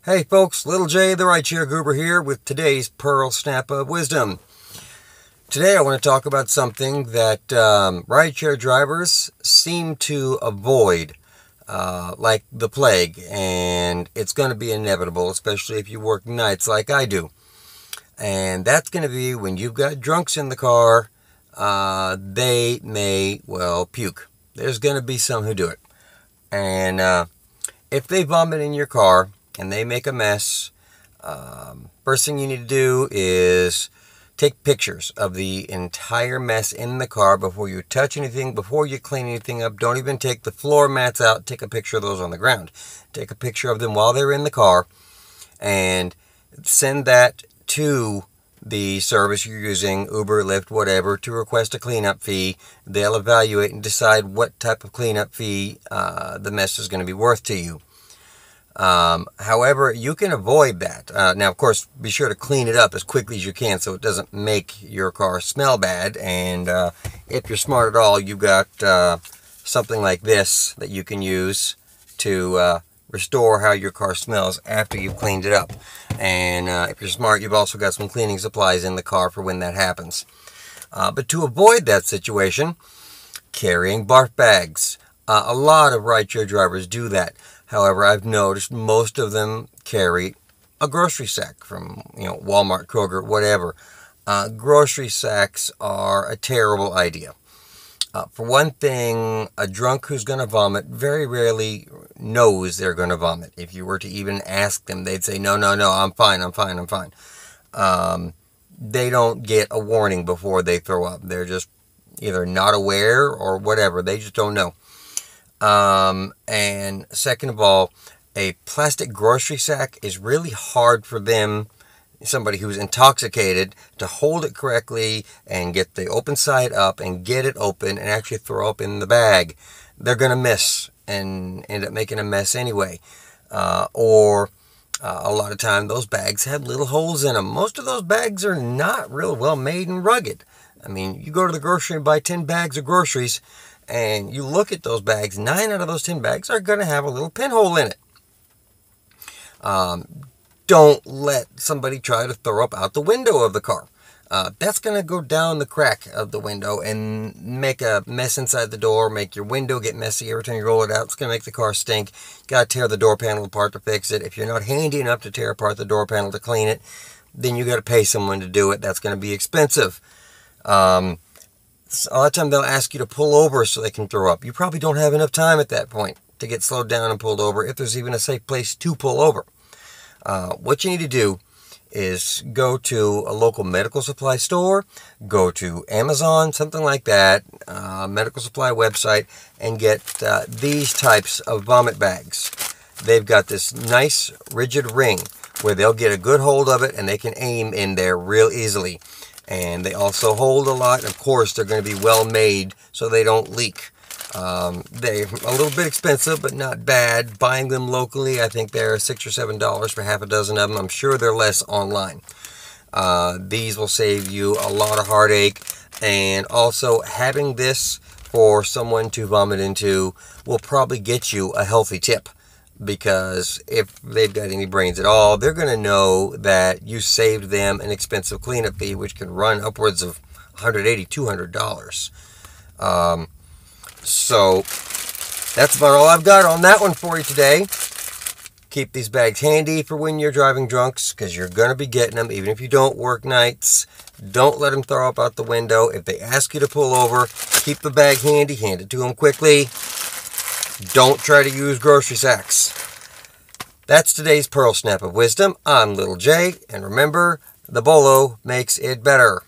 Hey folks, Little J, the Rideshare Goober here with today's Pearl Snap of Wisdom. Today I want to talk about something that rideshare drivers seem to avoid like the plague, and it's going to be inevitable, especially if you work nights like I do. And that's going to be when you've got drunks in the car, they may, well, puke. There's going to be some who do it. And if they vomit in your car, and they make a mess, first thing you need to do is take pictures of the entire mess in the car before you touch anything, before you clean anything up. Don't even take the floor mats out. Take a picture of those on the ground. Take a picture of them while they're in the car and send that to the service you're using, Uber, Lyft, whatever, to request a cleanup fee. They'll evaluate and decide what type of cleanup fee the mess is going to be worth to you. However, you can avoid that. Now, of course, be sure to clean it up as quickly as you can so it doesn't make your car smell bad. And if you're smart at all, you've got something like this that you can use to restore how your car smells after you've cleaned it up. And if you're smart, you've also got some cleaning supplies in the car for when that happens. But to avoid that situation, carrying barf bags. A lot of rideshare drivers do that. However, I've noticed most of them carry a grocery sack from, Walmart, Kroger, whatever. Grocery sacks are a terrible idea. For one thing, a drunk who's going to vomit very rarely knows they're going to vomit. If you were to even ask them, they'd say, no, I'm fine. They don't get a warning before they throw up. They're just either not aware or whatever. They just don't know. And second of all, a plastic grocery sack is really hard for them, somebody who's intoxicated, to hold it correctly and get the open side up and get it open and actually throw up in the bag. They're going to miss and end up making a mess anyway. Or a lot of time those bags have little holes in them. Most of those bags are not real well made and rugged. I mean, you go to the grocery and buy 10 bags of groceries, and you look at those bags, 9 out of those 10 bags are going to have a little pinhole in it. Don't let somebody try to throw up out the window of the car. That's going to go down the crack of the window and make a mess inside the door, make your window get messy every time you roll it out. It's going to make the car stink. Got to tear the door panel apart to fix it. If you're not handy enough to tear apart the door panel to clean it, then you got to pay someone to do it. That's going to be expensive. A lot of time they'll ask you to pull over so they can throw up. You probably don't have enough time at that point to get slowed down and pulled over, if there's even a safe place to pull over. What you need to do is go to a local medical supply store, go to Amazon, something like that, medical supply website, and get these types of vomit bags. They've got this nice rigid ring where they'll get a good hold of it and they can aim in there real easily. And they also hold a lot. Of course, they're going to be well made so they don't leak. They're a little bit expensive, but not bad. Buying them locally, I think they're $6 or $7 for half a dozen of them. I'm sure they're less online. These will save you a lot of heartache. And also, having this for someone to vomit into will probably get you a healthy tip. Because if they've got any brains at all, they're going to know that you saved them an expensive cleanup fee, which can run upwards of $180, $200. So that's about all I've got on that one for you today. Keep these bags handy for when you're driving drunks, because you're going to be getting them, even if you don't work nights. Don't let them throw up out the window. If they ask you to pull over, keep the bag handy, hand it to them quickly. Don't try to use grocery sacks. That's today's Pearl Snap of Wisdom. I'm Little J, and remember, the bolo makes it better.